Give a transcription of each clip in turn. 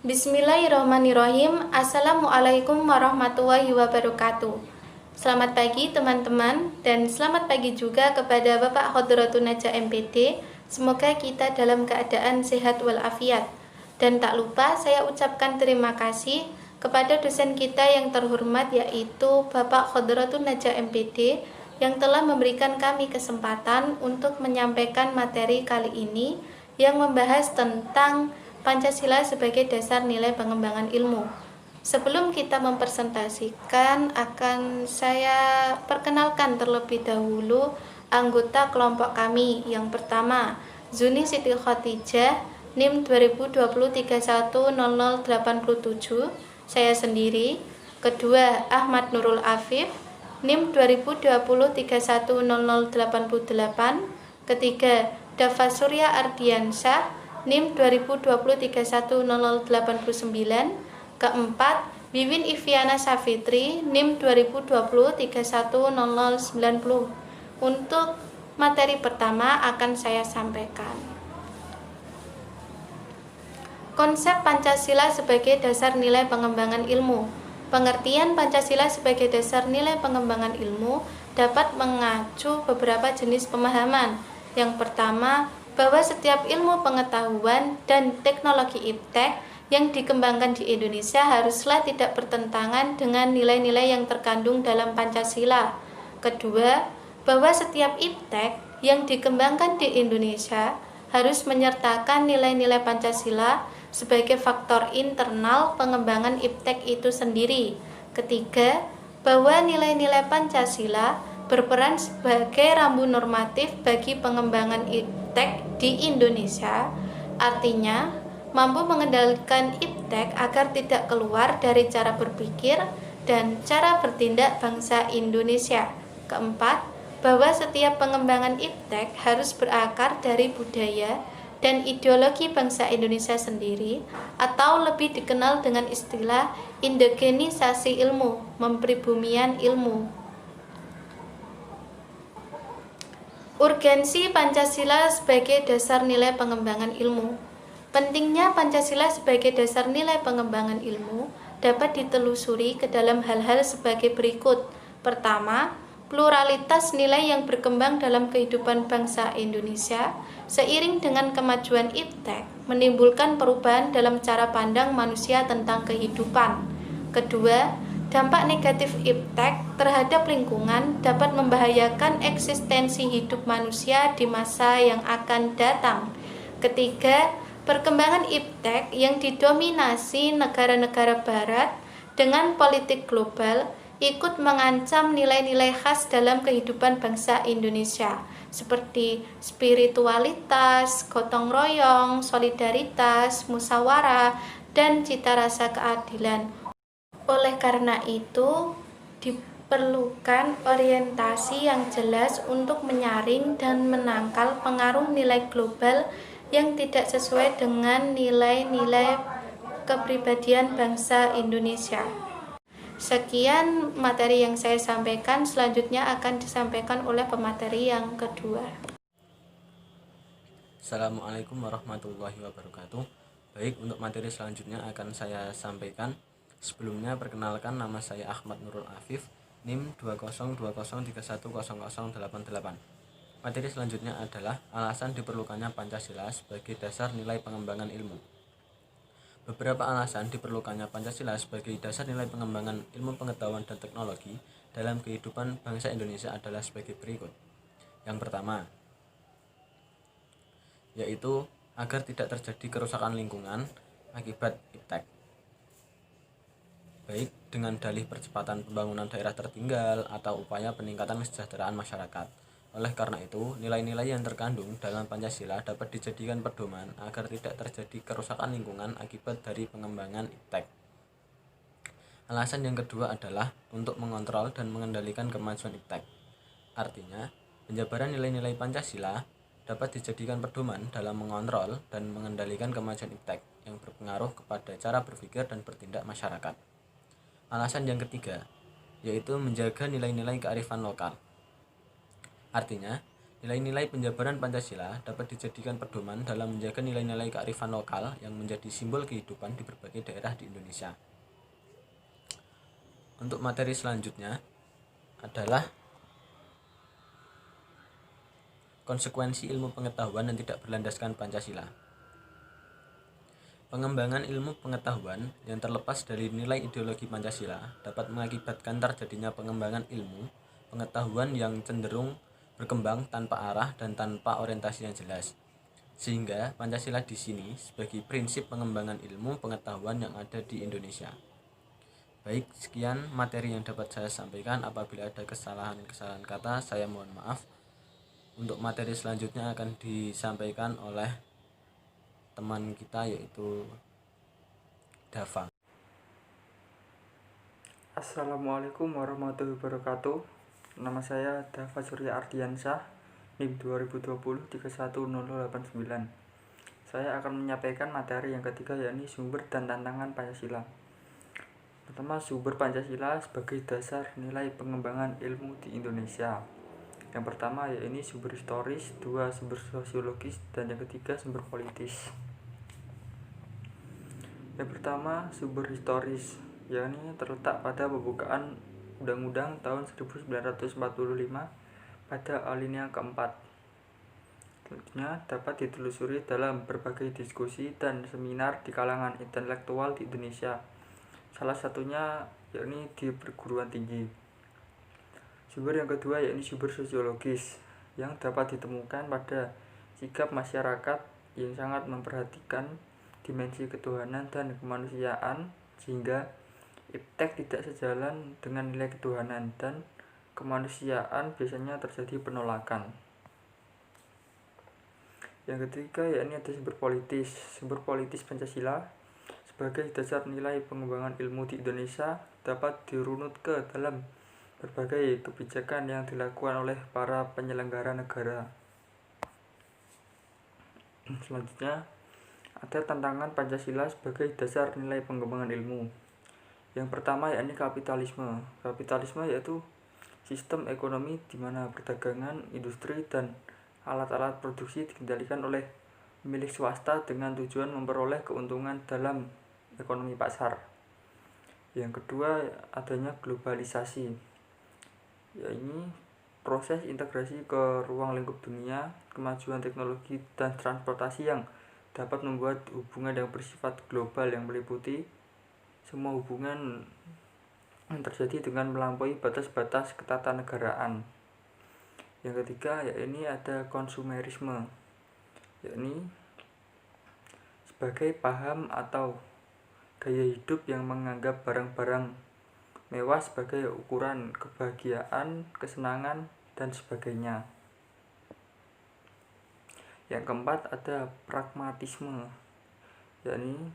Bismillahirrahmanirrahim. Assalamualaikum warahmatullahi wabarakatuh. Selamat pagi teman-teman, dan selamat pagi juga kepada Bapak Khodratun Najah MPD. Semoga kita dalam keadaan sehat walafiat. Dan tak lupa saya ucapkan terima kasih kepada dosen kita yang terhormat, yaitu Bapak Khodratun Najah MPD, yang telah memberikan kami kesempatan untuk menyampaikan materi kali ini yang membahas tentang Pancasila sebagai dasar nilai pengembangan ilmu. Sebelum kita mempresentasikan, akan saya perkenalkan terlebih dahulu anggota kelompok kami. Yang pertama, Zuni Siti Khotijah, NIM 2020310087, saya sendiri. Kedua, Ahmad Nurul Afif, NIM 2020310088. Ketiga, Dava Surya Ardiansyah, NIM 2020310089. Keempat, Wiwin Iviana Safitri, NIM 2020310090. Untuk materi pertama akan saya sampaikan. Konsep Pancasila sebagai dasar nilai pengembangan ilmu. Pengertian Pancasila sebagai dasar nilai pengembangan ilmu dapat mengacu beberapa jenis pemahaman. Yang pertama, bahwa setiap ilmu pengetahuan dan teknologi iptek yang dikembangkan di Indonesia haruslah tidak bertentangan dengan nilai-nilai yang terkandung dalam Pancasila. Kedua, bahwa setiap iptek yang dikembangkan di Indonesia harus menyertakan nilai-nilai Pancasila sebagai faktor internal pengembangan iptek itu sendiri. Ketiga, bahwa nilai-nilai Pancasila berperan sebagai rambu normatif bagi pengembangan iptek di Indonesia, artinya mampu mengendalikan iptek agar tidak keluar dari cara berpikir dan cara bertindak bangsa Indonesia. Keempat, bahwa setiap pengembangan iptek harus berakar dari budaya dan ideologi bangsa Indonesia sendiri, atau lebih dikenal dengan istilah indigenisasi ilmu, mempribumian ilmu. Urgensi Pancasila sebagai dasar nilai pengembangan ilmu. Pentingnya Pancasila sebagai dasar nilai pengembangan ilmu dapat ditelusuri ke dalam hal-hal sebagai berikut. Pertama, pluralitas nilai yang berkembang dalam kehidupan bangsa Indonesia seiring dengan kemajuan iptek menimbulkan perubahan dalam cara pandang manusia tentang kehidupan. Kedua, dampak negatif iptek terhadap lingkungan dapat membahayakan eksistensi hidup manusia di masa yang akan datang. Ketiga, perkembangan iptek yang didominasi negara-negara barat dengan politik global ikut mengancam nilai-nilai khas dalam kehidupan bangsa Indonesia, seperti spiritualitas, gotong royong, solidaritas, musyawarah, dan cita rasa keadilan. Oleh karena itu, diperlukan orientasi yang jelas untuk menyaring dan menangkal pengaruh nilai global yang tidak sesuai dengan nilai-nilai kepribadian bangsa Indonesia. Sekian materi yang saya sampaikan, selanjutnya akan disampaikan oleh pemateri yang kedua. Assalamualaikum warahmatullahi wabarakatuh. Baik, untuk materi selanjutnya akan saya sampaikan. Sebelumnya perkenalkan, nama saya Ahmad Nurul Afif, NIM 2020310088. Materi selanjutnya adalah alasan diperlukannya Pancasila sebagai dasar nilai pengembangan ilmu. Beberapa alasan diperlukannya Pancasila sebagai dasar nilai pengembangan ilmu pengetahuan dan teknologi dalam kehidupan bangsa Indonesia adalah sebagai berikut. Yang pertama, yaitu agar tidak terjadi kerusakan lingkungan akibat iptek, baik dengan dalih percepatan pembangunan daerah tertinggal atau upaya peningkatan kesejahteraan masyarakat. Oleh karena itu, nilai-nilai yang terkandung dalam Pancasila dapat dijadikan pedoman agar tidak terjadi kerusakan lingkungan akibat dari pengembangan iptek. Alasan yang kedua adalah untuk mengontrol dan mengendalikan kemajuan iptek. Artinya, penjabaran nilai-nilai Pancasila dapat dijadikan pedoman dalam mengontrol dan mengendalikan kemajuan iptek yang berpengaruh kepada cara berpikir dan bertindak masyarakat. Alasan yang ketiga, yaitu menjaga nilai-nilai kearifan lokal. Artinya, Nilai-nilai penjabaran Pancasila dapat dijadikan pedoman dalam menjaga nilai-nilai kearifan lokal yang menjadi simbol kehidupan di berbagai daerah di Indonesia. Untuk materi selanjutnya adalah konsekuensi ilmu pengetahuan yang tidak berlandaskan Pancasila. Pengembangan ilmu pengetahuan yang terlepas dari nilai ideologi Pancasila dapat mengakibatkan terjadinya pengembangan ilmu pengetahuan yang cenderung berkembang tanpa arah dan tanpa orientasi yang jelas. Sehingga Pancasila di sini sebagai prinsip pengembangan ilmu pengetahuan yang ada di Indonesia. Baik, sekian materi yang dapat saya sampaikan. Apabila ada kesalahan-kesalahan kata, saya mohon maaf. Untuk materi selanjutnya akan disampaikan oleh teman kita yaitu Dava. Assalamualaikum warahmatullahi wabarakatuh. Nama saya Dava Surya Ardiansyah, NIM 2020-31089. Saya akan menyampaikan materi yang ketiga, yakni sumber dan tantangan Pancasila. Pertama, sumber Pancasila sebagai dasar nilai pengembangan ilmu di Indonesia. Yang pertama yakni sumber historis, dua sumber sosiologis, dan yang ketiga sumber politis. Yang pertama, sumber historis, yakni terletak pada pembukaan Undang-Undang tahun 1945 pada alinea keempat. Selanjutnya dapat ditelusuri dalam berbagai diskusi dan seminar di kalangan intelektual di Indonesia. Salah satunya yakni di perguruan tinggi. Sumber yang kedua yakni sumber sosiologis, yang dapat ditemukan pada sikap masyarakat yang sangat memperhatikan dimensi ketuhanan dan kemanusiaan, sehingga iptek tidak sejalan dengan nilai ketuhanan dan kemanusiaan biasanya terjadi penolakan. Yang ketiga yakni ada sumber politis. Sumber politis Pancasila sebagai dasar nilai pengembangan ilmu di Indonesia dapat dirunut ke dalam berbagai kebijakan yang dilakukan oleh para penyelenggara negara. Selanjutnya ada tantangan Pancasila sebagai dasar nilai pengembangan ilmu. Yang pertama yakni kapitalisme. Kapitalisme yaitu sistem ekonomi di mana perdagangan, industri, dan alat-alat produksi dikendalikan oleh milik swasta dengan tujuan memperoleh keuntungan dalam ekonomi pasar. Yang kedua adanya globalisasi, yakni proses integrasi ke ruang lingkup dunia, kemajuan teknologi dan transportasi yang dapat membuat hubungan yang bersifat global yang meliputi semua hubungan yang terjadi dengan melampaui batas-batas ketatanegaraan. Yang ketiga yakni ada konsumerisme, yakni sebagai paham atau gaya hidup yang menganggap barang-barang mewah sebagai ukuran kebahagiaan, kesenangan, dan sebagainya. Yang keempat ada pragmatisme, yakni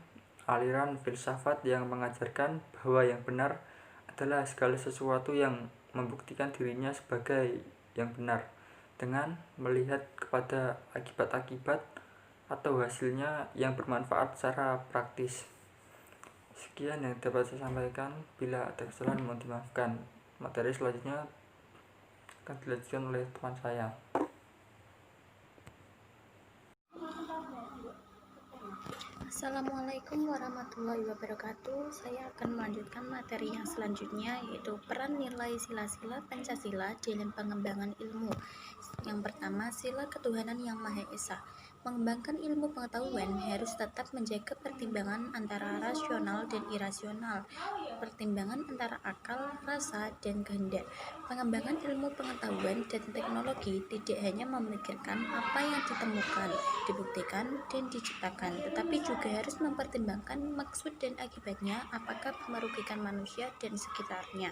aliran filsafat yang mengajarkan bahwa yang benar adalah segala sesuatu yang membuktikan dirinya sebagai yang benar dengan melihat kepada akibat-akibat atau hasilnya yang bermanfaat secara praktis. Sekian yang dapat saya sampaikan. Bila ada kesalahan mohon dimaafkan. Materi selanjutnya akan dilanjutkan oleh teman saya. Assalamualaikum warahmatullahi wabarakatuh. Saya akan melanjutkan materi yang selanjutnya, yaitu peran nilai sila-sila Pancasila dalam pengembangan ilmu. Yang pertama, sila ketuhanan yang Maha Esa. Mengembangkan ilmu pengetahuan harus tetap menjaga pertimbangan antara rasional dan irasional, pertimbangan antara akal, rasa, dan kehendak. Pengembangan ilmu pengetahuan dan teknologi tidak hanya memikirkan apa yang ditemukan, dibuktikan, dan diciptakan, tetapi juga harus mempertimbangkan maksud dan akibatnya, apakah merugikan manusia dan sekitarnya.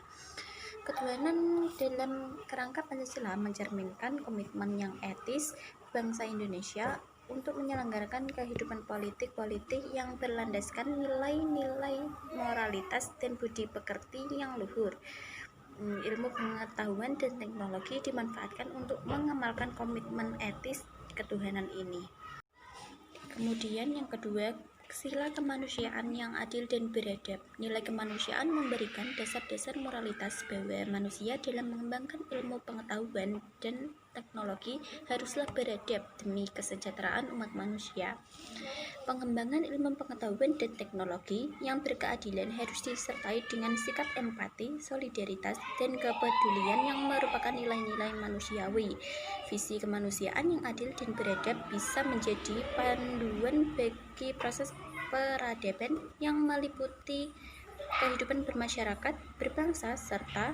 Ketuhanan dalam kerangka Pancasila mencerminkan komitmen yang etis bangsa Indonesia untuk menyelenggarakan kehidupan politik yang berlandaskan nilai-nilai moralitas dan budi pekerti yang luhur. Ilmu pengetahuan dan teknologi dimanfaatkan untuk mengamalkan komitmen etis ketuhanan ini. Kemudian yang kedua, sila kemanusiaan yang adil dan beradab. Nilai kemanusiaan memberikan dasar-dasar moralitas bahwa manusia dalam mengembangkan ilmu pengetahuan dan teknologi haruslah beradab demi kesejahteraan umat manusia. Pengembangan ilmu pengetahuan dan teknologi yang berkeadilan harus disertai dengan sikap empati, solidaritas, dan kepedulian yang merupakan nilai-nilai manusiawi. Visi kemanusiaan yang adil dan beradab bisa menjadi panduan bagi proses peradaban yang meliputi kehidupan bermasyarakat, berbangsa, serta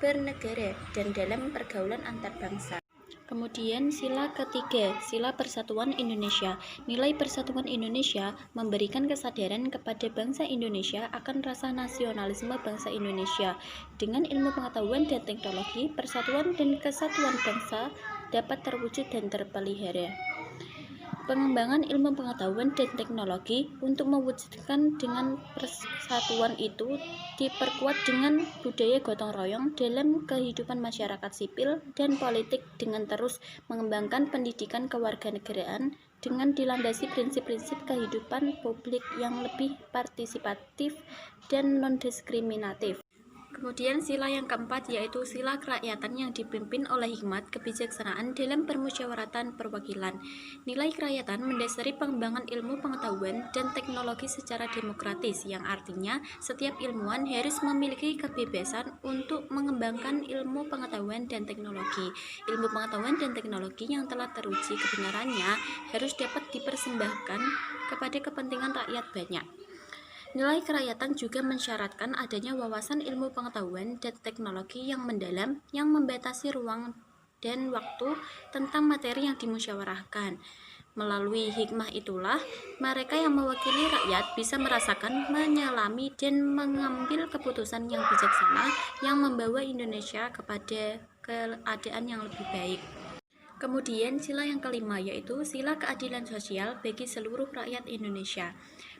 bernegara dan dalam pergaulan antar bangsa. Kemudian sila ketiga, sila persatuan Indonesia. Nilai persatuan Indonesia memberikan kesadaran kepada bangsa Indonesia akan rasa nasionalisme bangsa Indonesia. Dengan ilmu pengetahuan dan teknologi, persatuan dan kesatuan bangsa dapat terwujud dan terpelihara. Pengembangan ilmu pengetahuan dan teknologi untuk mewujudkan dengan persatuan itu diperkuat dengan budaya gotong royong dalam kehidupan masyarakat sipil dan politik dengan terus mengembangkan pendidikan kewarganegaraan dengan dilandasi prinsip-prinsip kehidupan publik yang lebih partisipatif dan non-diskriminatif. Kemudian sila yang keempat yaitu sila kerakyatan yang dipimpin oleh hikmat kebijaksanaan dalam permusyawaratan perwakilan. Nilai kerakyatan mendasari pengembangan ilmu pengetahuan dan teknologi secara demokratis, yang artinya setiap ilmuwan harus memiliki kebebasan untuk mengembangkan ilmu pengetahuan dan teknologi. Ilmu pengetahuan dan teknologi yang telah teruji kebenarannya harus dapat dipersembahkan kepada kepentingan rakyat banyak. Nilai kerakyatan juga mensyaratkan adanya wawasan ilmu pengetahuan dan teknologi yang mendalam yang membatasi ruang dan waktu tentang materi yang dimusyawarahkan. Melalui hikmah itulah, mereka yang mewakili rakyat bisa merasakan, menyelami, dan mengambil keputusan yang bijaksana yang membawa Indonesia kepada keadaan yang lebih baik. Kemudian sila yang kelima yaitu sila keadilan sosial bagi seluruh rakyat Indonesia.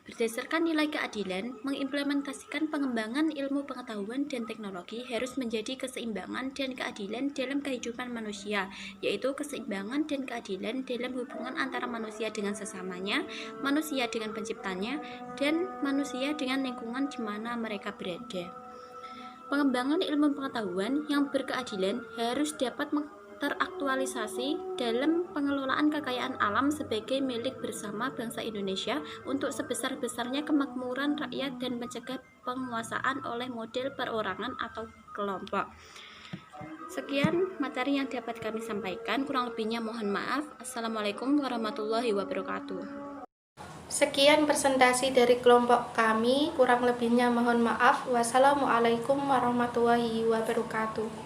Berdasarkan nilai keadilan, mengimplementasikan pengembangan ilmu pengetahuan dan teknologi harus menjadi keseimbangan dan keadilan dalam kehidupan manusia, yaitu keseimbangan dan keadilan dalam hubungan antara manusia dengan sesamanya, manusia dengan penciptanya, dan manusia dengan lingkungan di mana mereka berada. Pengembangan ilmu pengetahuan yang berkeadilan harus dapat teraktualisasi dalam pengelolaan kekayaan alam sebagai milik bersama bangsa Indonesia untuk sebesar-besarnya kemakmuran rakyat dan mencegah penguasaan oleh model perorangan atau kelompok. Sekian materi yang dapat kami sampaikan, kurang lebihnya mohon maaf. Assalamualaikum warahmatullahi wabarakatuh. Sekian presentasi dari kelompok kami, kurang lebihnya mohon maaf. Wassalamualaikum warahmatullahi wabarakatuh.